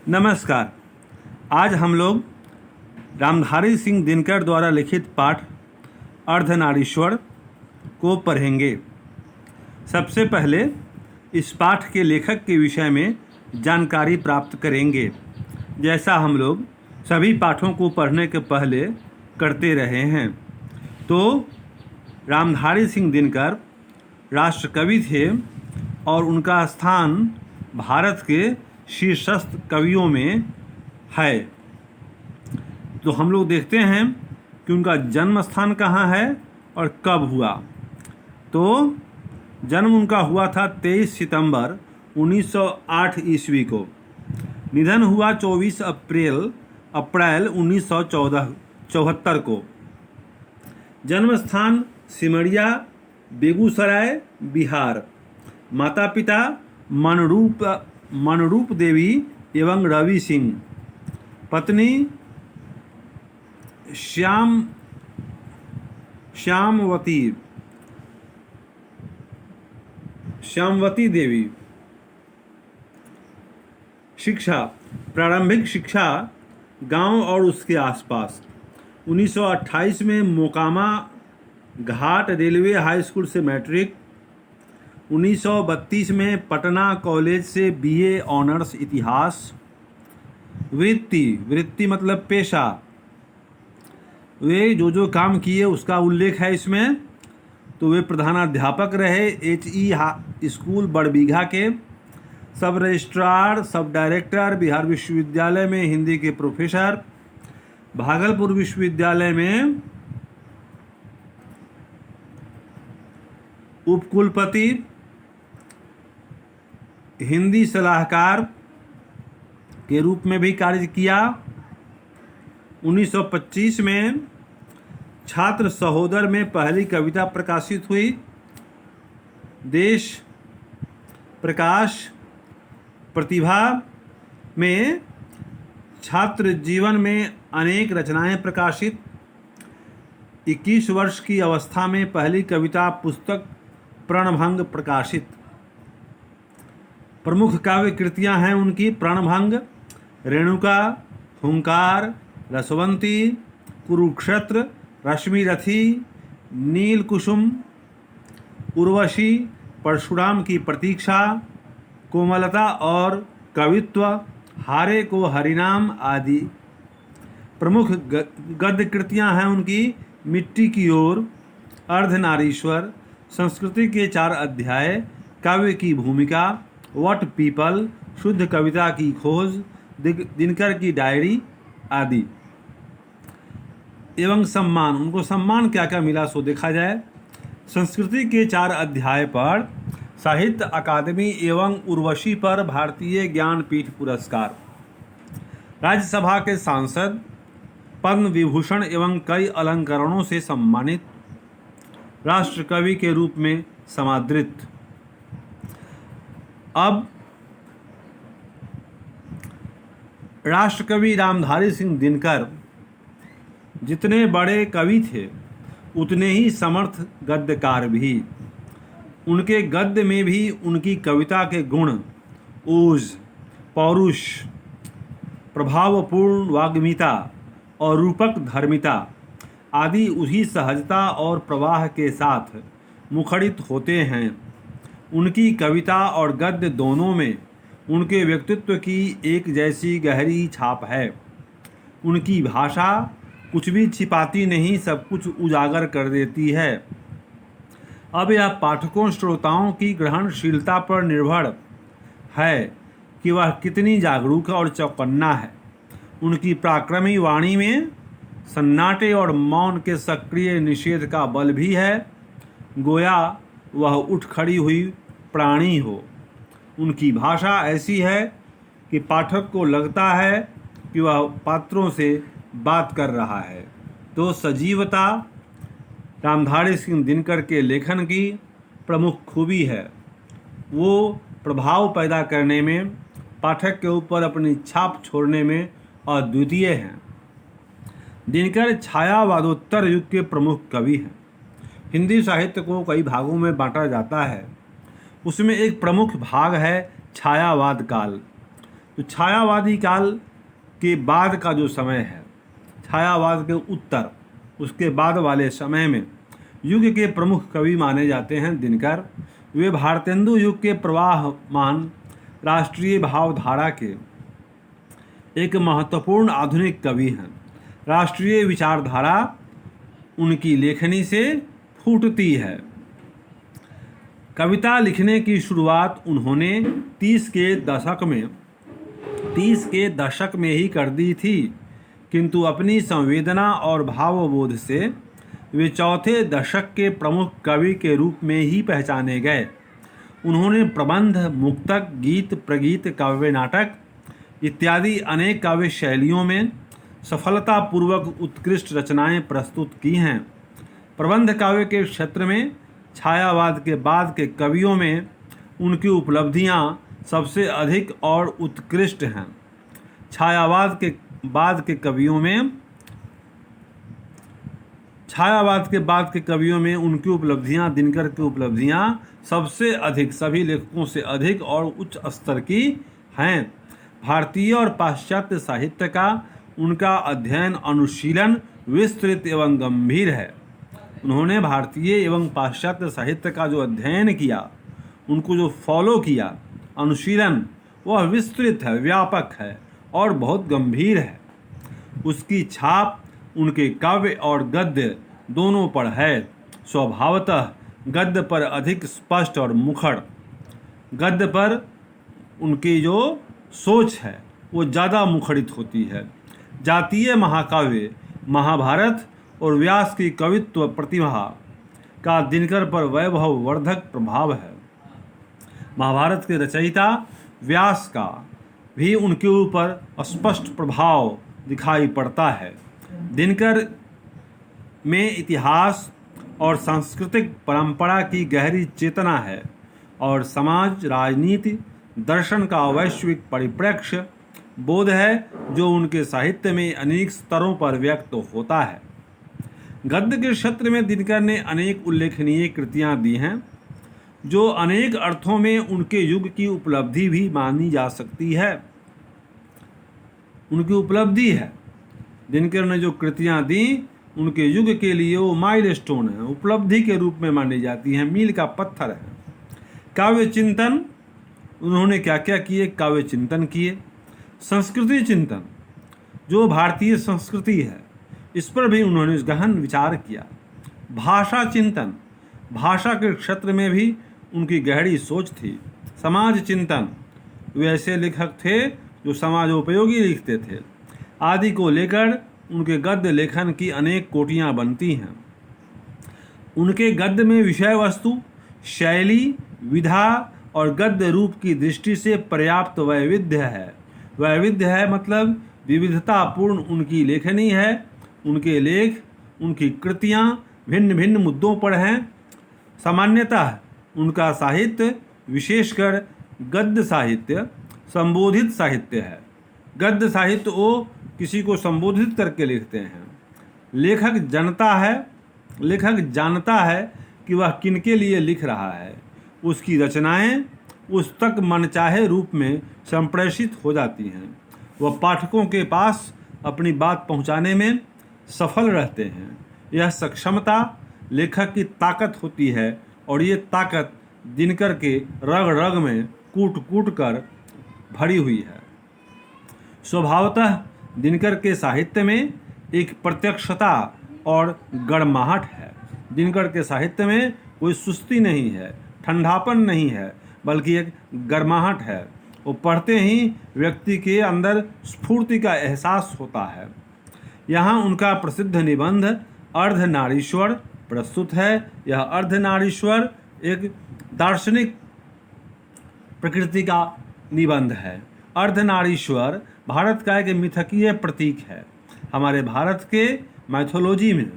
नमस्कार। आज हम लोग रामधारी सिंह दिनकर द्वारा लिखित पाठ अर्धनारीश्वर को पढ़ेंगे। सबसे पहले इस पाठ के लेखक के विषय में जानकारी प्राप्त करेंगे, जैसा हम लोग सभी पाठों को पढ़ने के पहले करते रहे हैं। तो रामधारी सिंह दिनकर राष्ट्रकवि थे और उनका स्थान भारत के शीर्षस्थ कवियों में है। तो हम लोग देखते हैं कि उनका जन्म स्थान कहाँ है और कब हुआ। तो जन्म उनका हुआ था 23 सितंबर 1908 ईस्वी को। निधन हुआ 24 अप्रैल 1974 को। जन्म स्थान सिमरिया, बेगूसराय, बिहार। माता पिता मनरूप देवी एवं रवि सिंह। पत्नी श्यामवती देवी। शिक्षा, प्रारंभिक शिक्षा गांव और उसके आसपास। 1928 में मोकामा घाट रेलवे हाई स्कूल से मैट्रिक। 1932 में पटना कॉलेज से बीए ऑनर्स इतिहास। वृत्ति मतलब पेशा। वे जो काम किए उसका उल्लेख है इसमें। तो वे प्रधानाध्यापक रहे HE स्कूल बड़बीघा के, सब रजिस्ट्रार, सब डायरेक्टर, बिहार विश्वविद्यालय में हिंदी के प्रोफेसर, भागलपुर विश्वविद्यालय में उपकुलपति, हिंदी सलाहकार के रूप में भी कार्य किया। 1925 में छात्र सहोदर में पहली कविता प्रकाशित हुई। देश प्रकाश प्रतिभा में छात्र जीवन में अनेक रचनाएं प्रकाशित। 21 वर्ष की अवस्था में पहली कविता पुस्तक प्रणभंग प्रकाशित। प्रमुख काव्य कृतियां हैं उनकी प्रणभंग, रेणुका, हुंकार, रसवंती, कुरुक्षेत्र, रश्मिरथी, नील कुसुम, उर्वशी, परशुराम की प्रतीक्षा, कोमलता और कवित्व, हारे को हरिनाम आदि। प्रमुख गद्य कृतियां हैं उनकी मिट्टी की ओर, अर्धनारीश्वर, संस्कृति के 4 अध्याय, काव्य की भूमिका, व्हाट पीपल, शुद्ध कविता की खोज, दिनकर की डायरी आदि। एवं सम्मान, उनको सम्मान क्या क्या मिला सो देखा जाए। संस्कृति के 4 अध्याय पर साहित्य अकादमी एवं उर्वशी पर भारतीय ज्ञानपीठ पुरस्कार, राज्यसभा के सांसद, पद्म विभूषण एवं कई अलंकरणों से सम्मानित, राष्ट्रकवि के रूप में समादृत। अब राष्ट्रकवि रामधारी सिंह दिनकर जितने बड़े कवि थे उतने ही समर्थ गद्यकार भी। उनके गद्य में भी उनकी कविता के गुण, ओज, पौरुष, प्रभावपूर्ण वाग्मिता और रूपक धर्मिता आदि उसी सहजता और प्रवाह के साथ मुखरित होते हैं। उनकी कविता और गद्य दोनों में उनके व्यक्तित्व की एक जैसी गहरी छाप है। उनकी भाषा कुछ भी छिपाती नहीं, सब कुछ उजागर कर देती है। अब यह पाठकों श्रोताओं की ग्रहणशीलता पर निर्भर है कि वह कितनी जागरूक और चौकन्ना है। उनकी पराक्रमी वाणी में सन्नाटे और मौन के सक्रिय निषेध का बल भी है, गोया वह उठ खड़ी हुई प्राणी हो। उनकी भाषा ऐसी है कि पाठक को लगता है कि वह पात्रों से बात कर रहा है। तो सजीवता रामधारी सिंह दिनकर के लेखन की प्रमुख खूबी है। वो प्रभाव पैदा करने में, पाठक के ऊपर अपनी छाप छोड़ने में अद्वितीय हैं। दिनकर छायावादोत्तर युग के प्रमुख कवि हैं। हिंदी साहित्य को कई भागों में बांटा जाता है। उसमें एक प्रमुख भाग है छायावाद काल। तो छायावादी काल के बाद का जो समय है, छायावाद के उत्तर, उसके बाद वाले समय में युग के प्रमुख कवि माने जाते हैं दिनकर। वे भारतेंदु युग के प्रवाहमान राष्ट्रीय भावधारा के एक महत्वपूर्ण आधुनिक कवि हैं। राष्ट्रीय विचारधारा उनकी लेखनी से फूटती है। कविता लिखने की शुरुआत उन्होंने 30 के दशक में ही कर दी थी, किंतु अपनी संवेदना और भावबोध से वे चौथे दशक के प्रमुख कवि के रूप में ही पहचाने गए। उन्होंने प्रबंध, मुक्तक, गीत, प्रगीत, काव्य नाटक इत्यादि अनेक काव्य शैलियों में सफलतापूर्वक उत्कृष्ट रचनाएं प्रस्तुत की हैं। प्रबंध काव्य के क्षेत्र में छायावाद के बाद के कवियों में उनकी उपलब्धियां सबसे अधिक और उत्कृष्ट हैं। छायावाद के बाद के कवियों में उनकी उपलब्धियां, दिनकर की उपलब्धियां सबसे अधिक, सभी लेखकों से अधिक और उच्च स्तर की हैं। भारतीय और पाश्चात्य साहित्य का उनका अध्ययन, अनुशीलन विस्तृत एवं गंभीर है। उन्होंने भारतीय एवं पाश्चात्य साहित्य का जो अध्ययन किया, उनको जो फॉलो किया, अनुशीलन, वह विस्तृत है, व्यापक है और बहुत गंभीर है। उसकी छाप उनके काव्य और गद्य दोनों पर है। स्वभावतः गद्य पर अधिक स्पष्ट और मुखर, गद्य पर उनकी जो सोच है वो ज़्यादा मुखरित होती है। जातीय महाकाव्य महाभारत और व्यास की कवित्व प्रतिभा का दिनकर पर वैभववर्धक प्रभाव है। महाभारत के रचयिता व्यास का भी उनके ऊपर स्पष्ट प्रभाव दिखाई पड़ता है। दिनकर में इतिहास और सांस्कृतिक परंपरा की गहरी चेतना है और समाज, राजनीति, दर्शन का वैश्विक परिप्रेक्ष्य बोध है, जो उनके साहित्य में अनेक स्तरों पर व्यक्त होता है। गद्य के क्षेत्र में दिनकर ने अनेक उल्लेखनीय कृतियां दी हैं, जो अनेक अर्थों में उनके युग की उपलब्धि भी मानी जा सकती है। उनकी उपलब्धि है, दिनकर ने जो कृतियां दी उनके युग के लिए वो माइलस्टोन है, उपलब्धि के रूप में मानी जाती हैं, मील का पत्थर है। काव्य चिंतन, उन्होंने क्या क्या किए? काव्य चिंतन किए। संस्कृति चिंतन, जो भारतीय संस्कृति है, इस पर भी उन्होंने गहन विचार किया। भाषा चिंतन, भाषा के क्षेत्र में भी उनकी गहरी सोच थी। समाज चिंतन, वे ऐसे लेखक थे जो समाजोपयोगी लिखते थे, आदि को लेकर उनके गद्य लेखन की अनेक कोटियां बनती हैं। उनके गद्य में विषय वस्तु, शैली, विधा और गद्य रूप की दृष्टि से पर्याप्त वैविध्य है। वैविध्य है मतलब विविधतापूर्ण उनकी लेखनी है। उनके लेख, उनकी कृतियां भिन्न भिन्न मुद्दों पर हैं। सामान्यतः उनका साहित्य, विशेषकर गद्य साहित्य, संबोधित साहित्य है। गद्य साहित्य वो किसी को संबोधित करके लिखते हैं। लेखक जानता है कि वह किनके लिए लिख रहा है। उसकी रचनाएं उस तक मनचाहे रूप में संप्रेषित हो जाती हैं। वह पाठकों के पास अपनी बात पहुंचाने में सफल रहते हैं। यह सक्षमता लेखक की ताकत होती है और ये ताकत दिनकर के रग रग में कूट कूट कर भरी हुई है। स्वभावतः दिनकर के साहित्य में एक प्रत्यक्षता और गड़माहट है। दिनकर के साहित्य में कोई सुस्ती नहीं है, ठंडापन नहीं है, बल्कि एक गर्माहट है। वो पढ़ते ही व्यक्ति के अंदर स्फूर्ति का एहसास होता है। यहाँ उनका प्रसिद्ध निबंध अर्धनारीश्वर प्रस्तुत है। यह अर्धनारीश्वर एक दार्शनिक प्रकृति का निबंध है। अर्धनारीश्वर भारत का एक मिथकीय प्रतीक है। हमारे भारत के मैथोलॉजी में,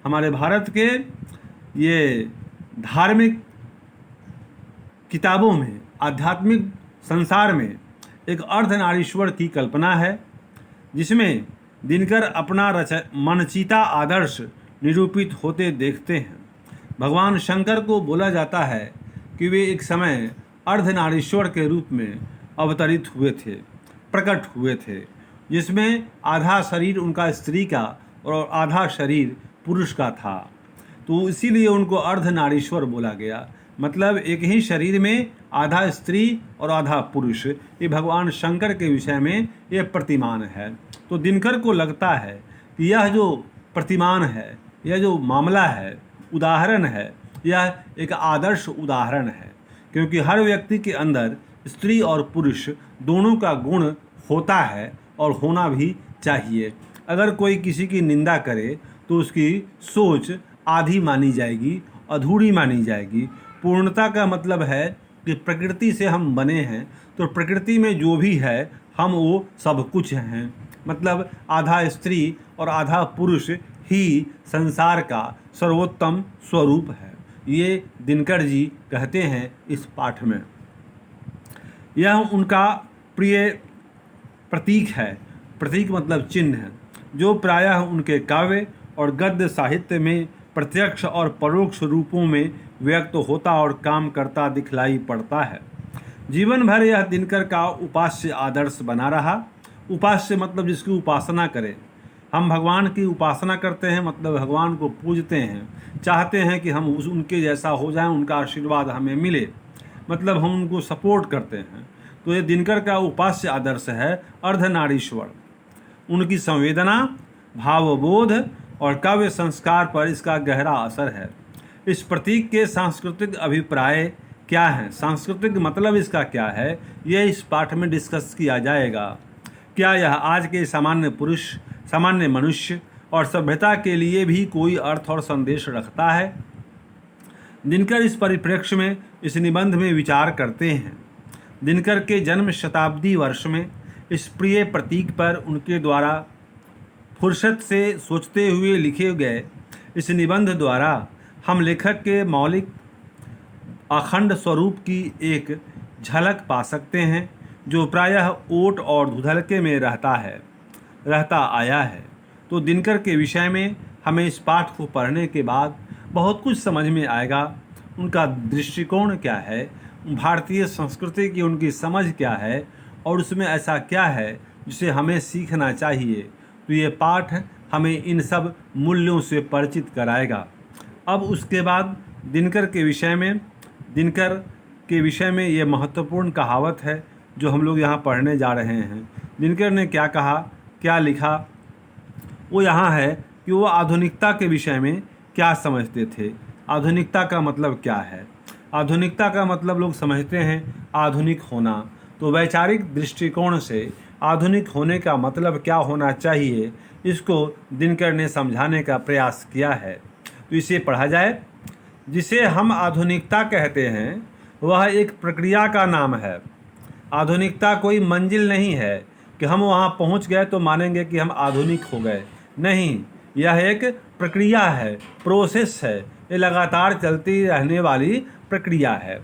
हमारे भारत के ये धार्मिक किताबों में, आध्यात्मिक संसार में एक अर्धनारीश्वर की कल्पना है, जिसमें दिनकर अपना मनचीता आदर्श निरूपित होते देखते हैं। भगवान शंकर को बोला जाता है कि वे एक समय अर्धनारीश्वर के रूप में अवतरित हुए थे। प्रकट हुए थे, जिसमें आधा शरीर उनका स्त्री का और आधा शरीर पुरुष का था। तो इसीलिए उनको अर्धनारीश्वर बोला गया। मतलब एक ही शरीर में आधा स्त्री और आधा पुरुष, ये भगवान शंकर के विषय में ये प्रतिमान है। तो दिनकर को लगता है कि यह जो प्रतिमान है, यह जो मामला है, उदाहरण है, यह एक आदर्श उदाहरण है, क्योंकि हर व्यक्ति के अंदर स्त्री और पुरुष दोनों का गुण होता है और होना भी चाहिए। अगर कोई किसी की निंदा करे तो उसकी सोच आधी मानी जाएगी, अधूरी मानी जाएगी। पूर्णता का मतलब है कि प्रकृति से हम बने हैं, तो प्रकृति में जो भी है हम वो सब कुछ हैं। मतलब आधा स्त्री और आधा पुरुष ही संसार का सर्वोत्तम स्वरूप है। ये दिनकर जी कहते हैं इस पाठ में। यह उनका प्रिय प्रतीक है। प्रतीक मतलब चिन्ह है, जो प्रायः उनके काव्य और गद्य साहित्य में प्रत्यक्ष और परोक्ष रूपों में व्यक्त होता और काम करता दिखलाई पड़ता है। जीवन भर यह दिनकर का उपास्य आदर्श बना रहा। उपास्य मतलब जिसकी उपासना करें। हम भगवान की उपासना करते हैं, मतलब भगवान को पूजते हैं, चाहते हैं कि हम उनके जैसा हो जाएं, उनका आशीर्वाद हमें मिले, मतलब हम उनको सपोर्ट करते हैं। तो ये दिनकर का उपास्य आदर्श है अर्धनारीश्वर। उनकी संवेदना, भावबोध और काव्य संस्कार पर इसका गहरा असर है। इस प्रतीक के सांस्कृतिक अभिप्राय क्या हैं, सांस्कृतिक मतलब इसका क्या है, यह इस पाठ में डिस्कस किया जाएगा। क्या यह आज के सामान्य पुरुष, सामान्य मनुष्य और सभ्यता के लिए भी कोई अर्थ और संदेश रखता है? दिनकर इस परिप्रेक्ष्य में इस निबंध में विचार करते हैं। दिनकर के जन्म शताब्दी वर्ष में इस प्रिय प्रतीक पर उनके द्वारा फुर्सत से सोचते हुए लिखे गए इस निबंध द्वारा हम लेखक के मौलिक अखंड स्वरूप की एक झलक पा सकते हैं, जो प्रायः ओट और धुधलके में रहता आया है। तो दिनकर के विषय में हमें इस पाठ को पढ़ने के बाद बहुत कुछ समझ में आएगा। उनका दृष्टिकोण क्या है, भारतीय संस्कृति की उनकी समझ क्या है, और उसमें ऐसा क्या है जिसे हमें सीखना चाहिए। तो ये पाठ हमें इन सब मूल्यों से परिचित कराएगा। अब उसके बाद दिनकर के विषय में ये महत्वपूर्ण कहावत है जो हम लोग यहाँ पढ़ने जा रहे हैं। दिनकर ने क्या कहा, क्या लिखा, वो यहाँ है कि वो आधुनिकता के विषय में क्या समझते थे। आधुनिकता का मतलब क्या है? आधुनिकता का मतलब लोग समझते हैं आधुनिक होना। तो वैचारिक दृष्टिकोण से आधुनिक होने का मतलब क्या होना चाहिए, इसको दिनकर ने समझाने का प्रयास किया है। तो इसे पढ़ा जाए। जिसे हम आधुनिकता कहते हैं वह एक प्रक्रिया का नाम है। आधुनिकता कोई मंजिल नहीं है कि हम वहाँ पहुँच गए तो मानेंगे कि हम आधुनिक हो गए। नहीं, यह एक प्रक्रिया है, प्रोसेस है। ये लगातार चलती रहने वाली प्रक्रिया है।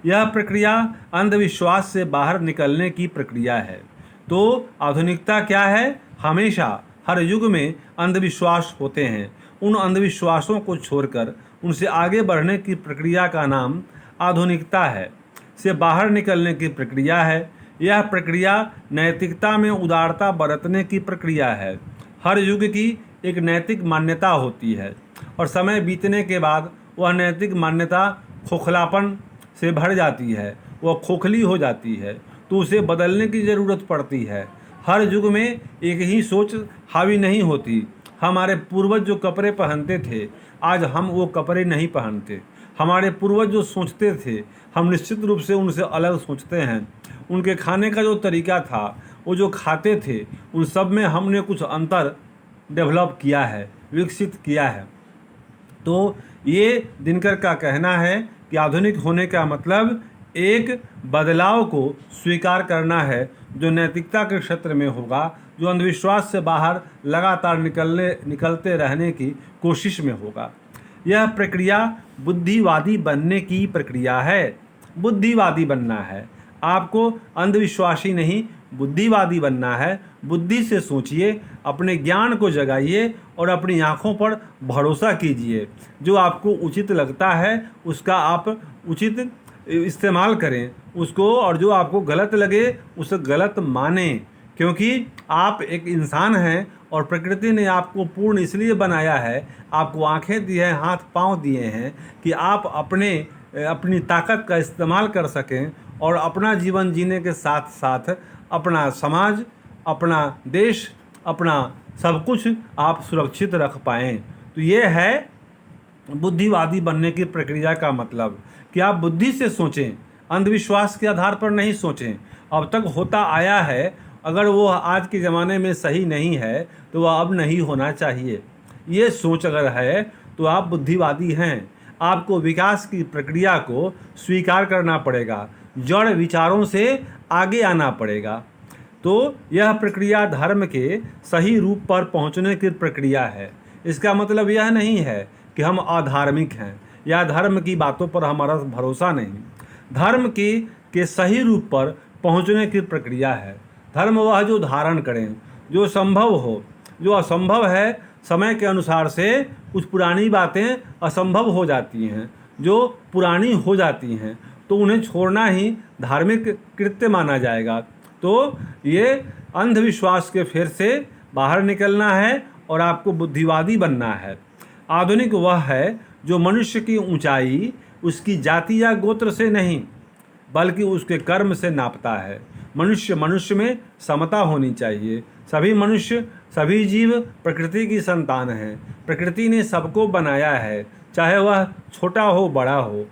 यह प्रक्रिया अंधविश्वास से बाहर निकलने की प्रक्रिया है। तो आधुनिकता क्या है? हमेशा हर युग में अंधविश्वास होते हैं। उन अंधविश्वासों को छोड़कर उनसे आगे बढ़ने की प्रक्रिया का नाम आधुनिकता है, से बाहर निकलने की प्रक्रिया है। यह प्रक्रिया नैतिकता में उदारता बरतने की प्रक्रिया है। हर युग की एक नैतिक मान्यता होती है और समय बीतने के बाद वह नैतिक मान्यता खोखलापन से भर जाती है, वह खोखली हो जाती है, तो उसे बदलने की ज़रूरत पड़ती है। हर युग में एक ही सोच हावी नहीं होती। हमारे पूर्वज जो कपड़े पहनते थे, आज हम वो कपड़े नहीं पहनते। हमारे पूर्वज जो सोचते थे, हम निश्चित रूप से उनसे अलग सोचते हैं। उनके खाने का जो तरीका था, वो जो खाते थे, उन सब में हमने कुछ अंतर डेवलप किया है, विकसित किया है। तो ये दिनकर का कहना है कि आधुनिक होने का मतलब एक बदलाव को स्वीकार करना है, जो नैतिकता के क्षेत्र में होगा, जो अंधविश्वास से बाहर लगातार निकलते रहने की कोशिश में होगा। यह प्रक्रिया बुद्धिवादी बनने की प्रक्रिया है। बुद्धिवादी बनना है, आपको अंधविश्वासी नहीं, बुद्धिवादी बनना है। बुद्धि से सोचिए, अपने ज्ञान को जगाइए और अपनी आँखों पर भरोसा कीजिए। जो आपको उचित लगता है उसका आप उचित इस्तेमाल करें उसको, और जो आपको गलत लगे उसे गलत माने, क्योंकि आप एक इंसान हैं और प्रकृति ने आपको पूर्ण इसलिए बनाया है, आपको आंखें दी हैं, हाथ पांव दिए हैं कि आप अपनी ताकत का इस्तेमाल कर सकें और अपना जीवन जीने के साथ साथ अपना समाज, अपना देश, अपना सब कुछ आप सुरक्षित रख पाएँ। तो ये है बुद्धिवादी बनने की प्रक्रिया का मतलब, कि आप बुद्धि से सोचें, अंधविश्वास के आधार पर नहीं सोचें। अब तक होता आया है, अगर वो आज के ज़माने में सही नहीं है तो वह अब नहीं होना चाहिए। ये सोच अगर है तो आप बुद्धिवादी हैं। आपको विकास की प्रक्रिया को स्वीकार करना पड़ेगा, जड़ विचारों से आगे आना पड़ेगा। तो यह प्रक्रिया धर्म के सही रूप पर पहुंचने की प्रक्रिया है। इसका मतलब यह नहीं है कि हम अधार्मिक हैं या धर्म की बातों पर हमारा भरोसा नहीं। धर्म के सही रूप पर पहुंचने की प्रक्रिया है। धर्म वह जो धारण करें, जो संभव हो। जो असंभव है, समय के अनुसार से कुछ पुरानी बातें असंभव हो जाती हैं, जो पुरानी हो जाती हैं, तो उन्हें छोड़ना ही धार्मिक कृत्य माना जाएगा। तो ये अंधविश्वास के फेर से बाहर निकलना है और आपको बुद्धिवादी बनना है। आधुनिक वह है जो मनुष्य की ऊंचाई उसकी जाति या गोत्र से नहीं बल्कि उसके कर्म से नापता है। मनुष्य मनुष्य में समता होनी चाहिए। सभी मनुष्य, सभी जीव प्रकृति की संतान हैं। प्रकृति ने सबको बनाया है, चाहे वह छोटा हो बड़ा हो,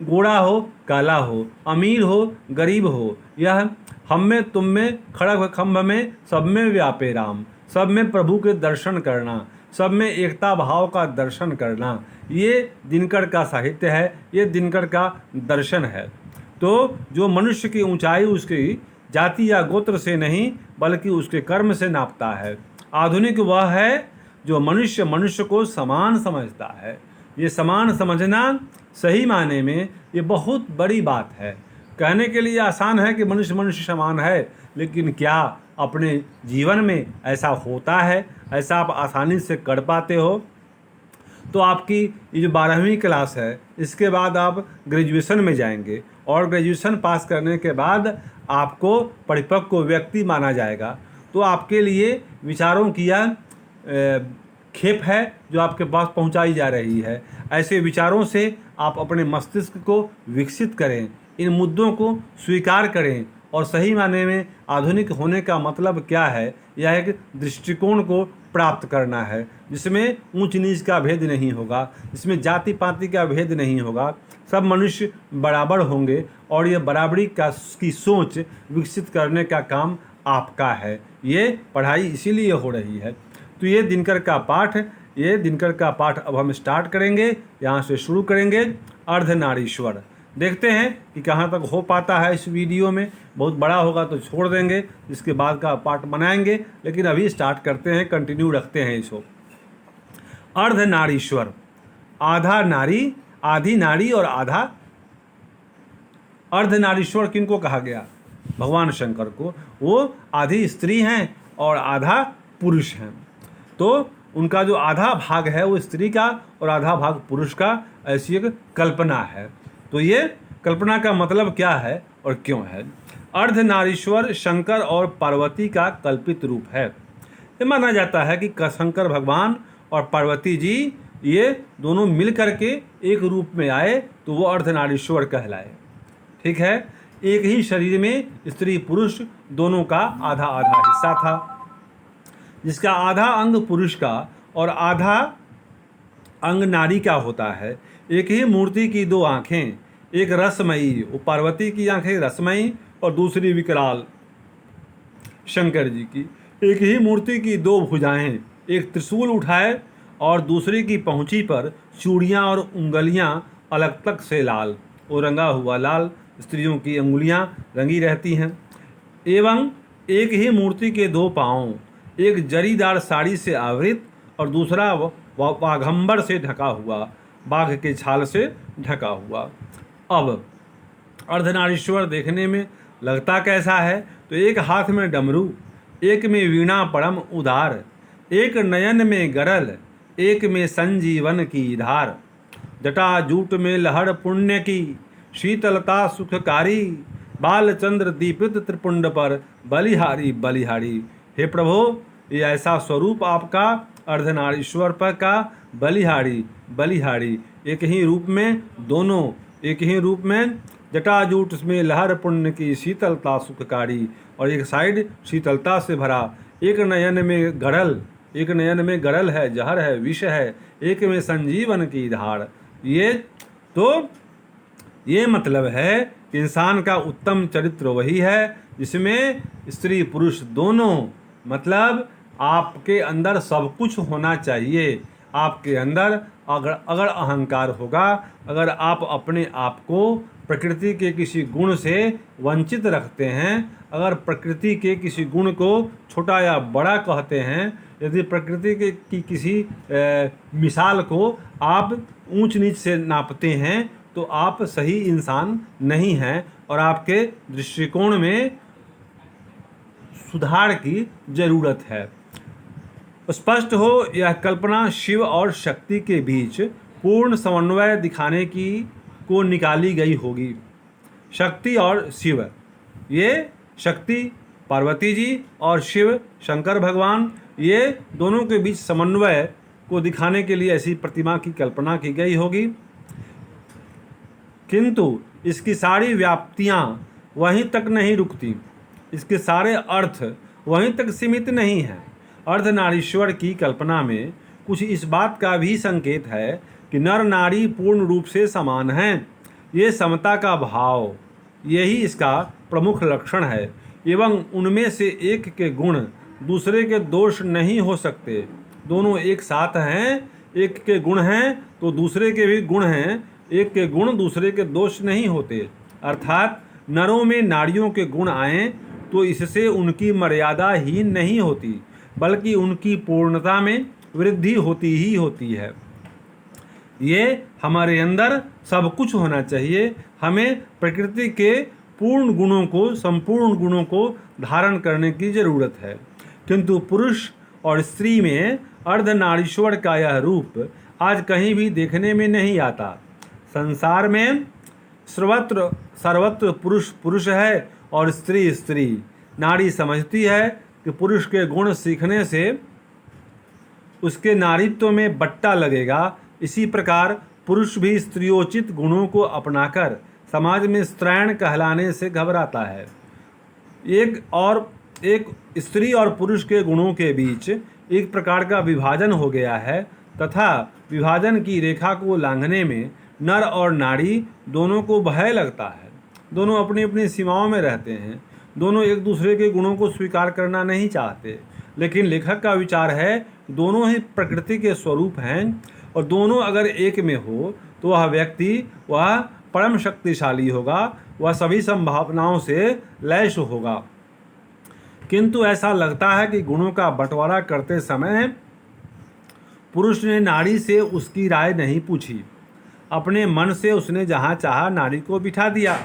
गोरा हो काला हो, अमीर हो गरीब हो। यह हम में तुम में खड़ग खम्भ में सब में व्यापे राम। सब में प्रभु के दर्शन करना, सब में एकता भाव का दर्शन करना, ये दिनकर का साहित्य है, ये दिनकर का दर्शन है। तो जो मनुष्य की ऊंचाई उसकी जाति या गोत्र से नहीं बल्कि उसके कर्म से नापता है। आधुनिक वह है जो मनुष्य मनुष्य को समान समझता है। ये समान समझना सही माने में ये बहुत बड़ी बात है। कहने के लिए आसान है कि मनुष्य मनुष्य समान है, लेकिन क्या अपने जीवन में ऐसा होता है? ऐसा आप आसानी से कर पाते हो? तो आपकी ये जो 12वीं क्लास है, इसके बाद आप ग्रेजुएशन में जाएंगे और ग्रेजुएशन पास करने के बाद आपको परिपक्व व्यक्ति माना जाएगा। तो आपके लिए विचारों की यह खेप है जो आपके पास पहुंचाई जा रही है। ऐसे विचारों से आप अपने मस्तिष्क को विकसित करें, इन मुद्दों को स्वीकार करें और सही माने में आधुनिक होने का मतलब क्या है, यह एक दृष्टिकोण को प्राप्त करना है जिसमें ऊंच नीच का भेद नहीं होगा, जिसमें जाति पाति का भेद नहीं होगा, सब मनुष्य बराबर होंगे और ये बराबरी की सोच विकसित करने का काम आपका है। ये पढ़ाई इसीलिए हो रही है। तो ये दिनकर का पाठ अब हम स्टार्ट करेंगे, यहाँ से शुरू करेंगे अर्धनारीश्वर। देखते हैं कि कहाँ तक हो पाता है इस वीडियो में। बहुत बड़ा होगा तो छोड़ देंगे, इसके बाद का पार्ट बनाएंगे, लेकिन अभी स्टार्ट करते हैं, कंटिन्यू रखते हैं इसको। अर्धनारीश्वर, आधा नारी, आधी नारी और आधा। अर्धनारीश्वर किनको कहा गया? भगवान शंकर को। वो आधी स्त्री हैं और आधा पुरुष हैं। तो उनका जो आधा भाग है वो स्त्री का और आधा भाग पुरुष का, ऐसी एक कल्पना है। तो ये कल्पना का मतलब क्या है और क्यों है? अर्धनारीश्वर शंकर और पार्वती का कल्पित रूप है। ये माना जाता है कि शंकर भगवान और पार्वती जी ये दोनों मिल करके एक रूप में आए तो वो अर्धनारीश्वर कहलाए। ठीक है, एक ही शरीर में स्त्री पुरुष दोनों का आधा आधा हिस्सा था, जिसका आधा अंग पुरुष का और आधा अंग नारी का होता है। एक ही मूर्ति की दो आँखें, एक रसमयी, वो पार्वती की आँखें रसमयी और दूसरी विकराल शंकर जी की। एक ही मूर्ति की दो भुजाएं, एक त्रिशूल उठाए और दूसरी की पहुँची पर चूड़ियाँ और उंगलियाँ अलग तक से लाल, वो रंगा हुआ लाल, स्त्रियों की अंगुलियाँ रंगी रहती हैं। एवं एक ही मूर्ति के दो पाँव, एक जरीदार साड़ी से आवृत और दूसरा वाघंबर से ढका हुआ, बाघ के छाल से ढका हुआ। अब अर्धनारीश्वर देखने में लगता कैसा है? तो एक हाथ में डमरू, एक में वीणा परम उदार, एक नयन में गरल, एक में संजीवन की धार, जटा जूट में लहर पुण्य की, शीतलता सुखकारी, बालचंद्र दीपित त्रिपुंड पर बलिहारी बलिहारी। हे प्रभो, ये ऐसा स्वरूप आपका अर्धनारीश्वर पर का बलिहारी बलिहारी, एक ही रूप में दोनों, एक ही रूप में जटाजूट में लहर पुण्य की शीतलता सुखकारी, और एक साइड शीतलता से भरा, एक नयन में गड़ल, एक नयन में गड़ल है, जहर है, विष है, एक में संजीवन की धार। ये मतलब है कि इंसान का उत्तम चरित्र वही है जिसमें स्त्री पुरुष दोनों, मतलब आपके अंदर सब कुछ होना चाहिए। आपके अंदर अगर अहंकार होगा, अगर आप अपने आप को प्रकृति के किसी गुण से वंचित रखते हैं, अगर प्रकृति के किसी गुण को छोटा या बड़ा कहते हैं, यदि प्रकृति की किसी मिसाल को आप ऊंच नीच से नापते हैं, तो आप सही इंसान नहीं हैं और आपके दृष्टिकोण में सुधार की जरूरत है। स्पष्ट हो, यह कल्पना शिव और शक्ति के बीच पूर्ण समन्वय दिखाने की को निकाली गई होगी। शक्ति और शिव, ये शक्ति पार्वती जी और शिव शंकर भगवान, ये दोनों के बीच समन्वय को दिखाने के लिए ऐसी प्रतिमा की कल्पना की गई होगी। किंतु इसकी सारी व्याप्तियाँ वहीं तक नहीं रुकती, इसके सारे अर्थ वहीं तक सीमित नहीं हैं। अर्धनारीश्वर की कल्पना में कुछ इस बात का भी संकेत है कि नर नारी पूर्ण रूप से समान हैं। ये समता का भाव, यही इसका प्रमुख लक्षण है, एवं उनमें से एक के गुण दूसरे के दोष नहीं हो सकते। दोनों एक साथ हैं, एक के गुण हैं तो दूसरे के भी गुण हैं, एक के गुण दूसरे के दोष नहीं होते। अर्थात नरों में नारियों के गुण आएं तो इससे उनकी मर्यादा ही नहीं होती, बल्कि उनकी पूर्णता में वृद्धि होती ही होती है। ये हमारे अंदर सब कुछ होना चाहिए। हमें प्रकृति के पूर्ण गुणों को, संपूर्ण गुणों को धारण करने की जरूरत है। किंतु पुरुष और स्त्री में अर्धनारीश्वर का यह रूप आज कहीं भी देखने में नहीं आता। संसार में सर्वत्र पुरुष पुरुष है और स्त्री स्त्री। नारी समझती है कि पुरुष के गुण सीखने से उसके नारीत्व में बट्टा लगेगा। इसी प्रकार पुरुष भी स्त्रियोचित गुणों को अपनाकर समाज में स्त्रैण कहलाने से घबराता है। एक स्त्री और पुरुष के गुणों के बीच एक प्रकार का विभाजन हो गया है, तथा विभाजन की रेखा को लांघने में नर और नारी दोनों को भय लगता है। दोनों अपनी अपनी सीमाओं में रहते हैं, दोनों एक दूसरे के गुणों को स्वीकार करना नहीं चाहते। लेकिन लेखक का विचार है दोनों ही प्रकृति के स्वरूप हैं, और दोनों अगर एक में हो तो वह व्यक्ति, वह परम शक्तिशाली होगा, वह सभी संभावनाओं से लैस होगा। किंतु ऐसा लगता है कि गुणों का बंटवारा करते समय पुरुष ने नारी से उसकी राय नहीं पूछी। अपने मन से उसने जहाँ चाहा नारी को बिठा दिया।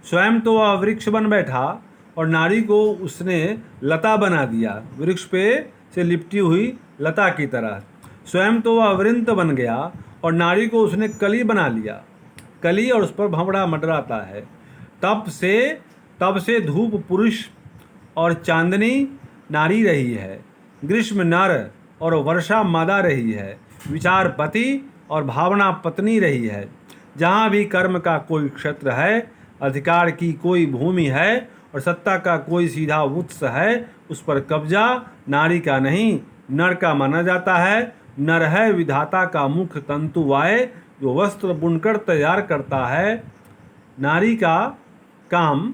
स्वयं तो वह वृक्ष बन बैठा और नारी को उसने लता बना दिया, वृक्ष पे से लिपटी हुई लता की तरह। स्वयं तो वह वृंत बन गया और नारी को उसने कली बना लिया, कली, और उस पर भंवड़ा मंडराता है। तब से धूप पुरुष और चांदनी नारी रही है, ग्रीष्म नर और वर्षा मादा रही है, विचार पति और भावना पत्नी रही है। जहाँ भी कर्म का कोई क्षेत्र है, अधिकार की कोई भूमि है और सत्ता का कोई सीधा वत्स है, उस पर कब्जा नारी का नहीं नर का माना जाता है। नर है विधाता का मुख्य तंतु वाय, जो वस्त्र बुनकर तैयार करता है। नारी का काम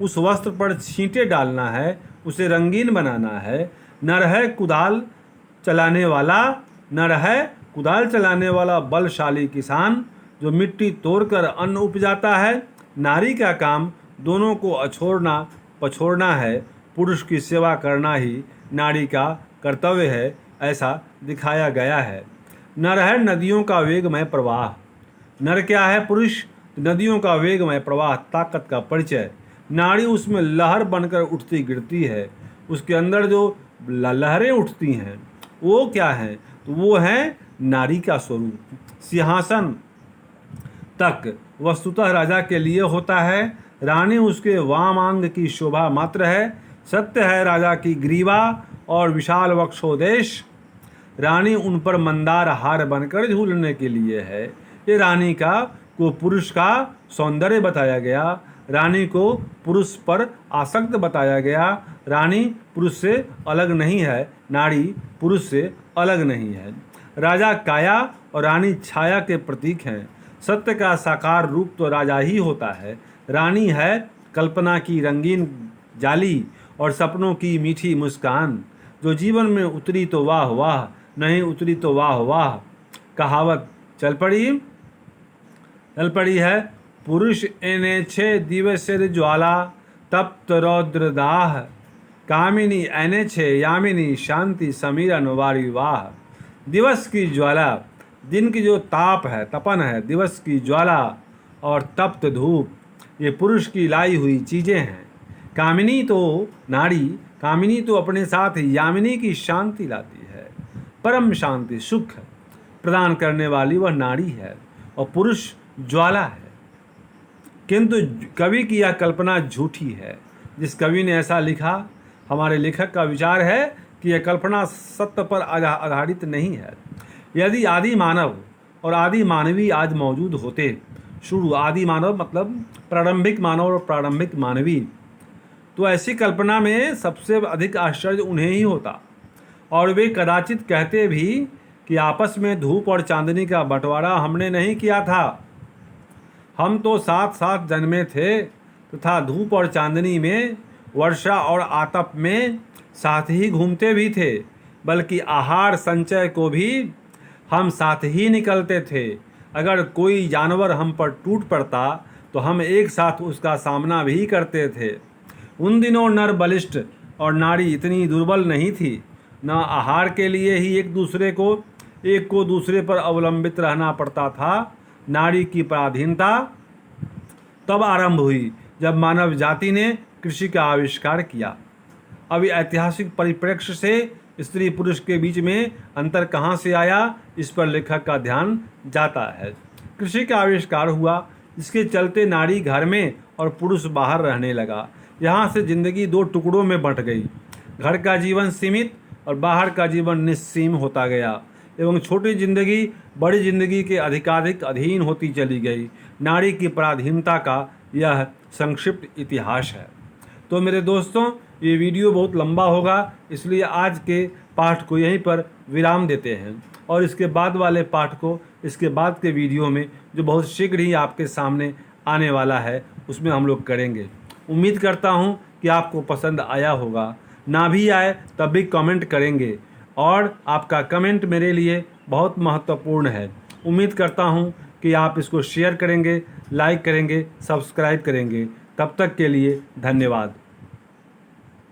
उस वस्त्र पर छींटे डालना है, उसे रंगीन बनाना है। नर है कुदाल चलाने वाला बलशाली किसान, जो मिट्टी तोड़कर अन्न उपजाता है। नारी का काम दोनों को अछोड़ना पछोड़ना है। पुरुष की सेवा करना ही नारी का कर्तव्य है, ऐसा दिखाया गया है। नर है नदियों का वेगमय प्रवाह। नर क्या है? पुरुष। नदियों का वेगमय प्रवाह, ताकत का परिचय। नारी उसमें लहर बनकर उठती गिरती है। उसके अंदर जो लहरें उठती हैं वो क्या हैं? तो वो है नारी का स्वरूप। सिंहासन तक वस्तुतः राजा के लिए होता है, रानी उसके वामांग की शोभा मात्र है। सत्य है राजा की ग्रीवा और विशाल वक्षोदेश, रानी उन पर मंदार हार बनकर झूलने के लिए है। ये रानी को पुरुष का सौंदर्य बताया गया, रानी को पुरुष पर आसक्त बताया गया। रानी पुरुष से अलग नहीं है, नारी पुरुष से अलग नहीं है। राजा काया और रानी छाया के प्रतीक हैं। सत्य का साकार रूप तो राजा ही होता है। रानी है कल्पना की रंगीन जाली और सपनों की मीठी मुस्कान, जो जीवन में उतरी तो वाह वाह, नहीं उतरी तो वाह वाह। कहावत चल पड़ी है। पुरुष एने छे दिवसेर ज्वाला, तप्त रौद्र दाह, कामिनी एने छे यामिनी शांति समीरन वारी वाह। दिवस की ज्वाला, दिन की जो ताप है, तपन है, दिवस की ज्वाला और तप्त धूप, ये पुरुष की लाई हुई चीज़ें हैं। कामिनी तो नारी, कामिनी तो अपने साथ यामिनी की शांति लाती है। परम शांति सुख प्रदान करने वाली वह नारी है और पुरुष ज्वाला है। किंतु कवि की यह कल्पना झूठी है। जिस कवि ने ऐसा लिखा, हमारे लेखक का विचार है कि यह कल्पना सत्य पर आधारित नहीं है। यदि आदि मानव और आदि मानवी आज मौजूद होते, शुरू आदि मानव मतलब प्रारंभिक मानव और प्रारंभिक मानवी, तो ऐसी कल्पना में सबसे अधिक आश्चर्य उन्हें ही होता और वे कदाचित कहते भी कि आपस में धूप और चांदनी का बंटवारा हमने नहीं किया था। हम तो साथ साथ जन्मे थे तथा धूप और चांदनी में, वर्षा और आतप में साथ ही घूमते भी थे, बल्कि आहार संचय को भी हम साथ ही निकलते थे। अगर कोई जानवर हम पर टूट पड़ता तो हम एक साथ उसका सामना भी करते थे। उन दिनों नर बलिष्ठ और नारी इतनी दुर्बल नहीं थी। न आहार के लिए ही एक को दूसरे पर अवलंबित रहना पड़ता था। नारी की पराधीनता तब आरंभ हुई जब मानव जाति ने कृषि का आविष्कार किया। अभी ऐतिहासिक परिप्रेक्ष्य से स्त्री पुरुष के बीच में अंतर कहाँ से आया, इस पर लेखक का ध्यान जाता है। कृषि का आविष्कार हुआ, इसके चलते नारी घर में और पुरुष बाहर रहने लगा। यहाँ से जिंदगी दो टुकड़ों में बंट गई। घर का जीवन सीमित और बाहर का जीवन निस्सीम होता गया एवं छोटी जिंदगी बड़ी जिंदगी के अधिकाधिक अधीन होती चली गई। नारी की पराधीनता का यह संक्षिप्त इतिहास है। तो मेरे दोस्तों, ये वीडियो बहुत लंबा होगा, इसलिए आज के पाठ को यहीं पर विराम देते हैं और इसके बाद वाले पाठ को इसके बाद के वीडियो में, जो बहुत शीघ्र ही आपके सामने आने वाला है, उसमें हम लोग करेंगे। उम्मीद करता हूँ कि आपको पसंद आया होगा। ना भी आए तब भी कमेंट करेंगे और आपका कमेंट मेरे लिए बहुत महत्वपूर्ण है। उम्मीद करता हूँ कि आप इसको शेयर करेंगे, लाइक करेंगे, सब्सक्राइब करेंगे। तब तक के लिए धन्यवाद।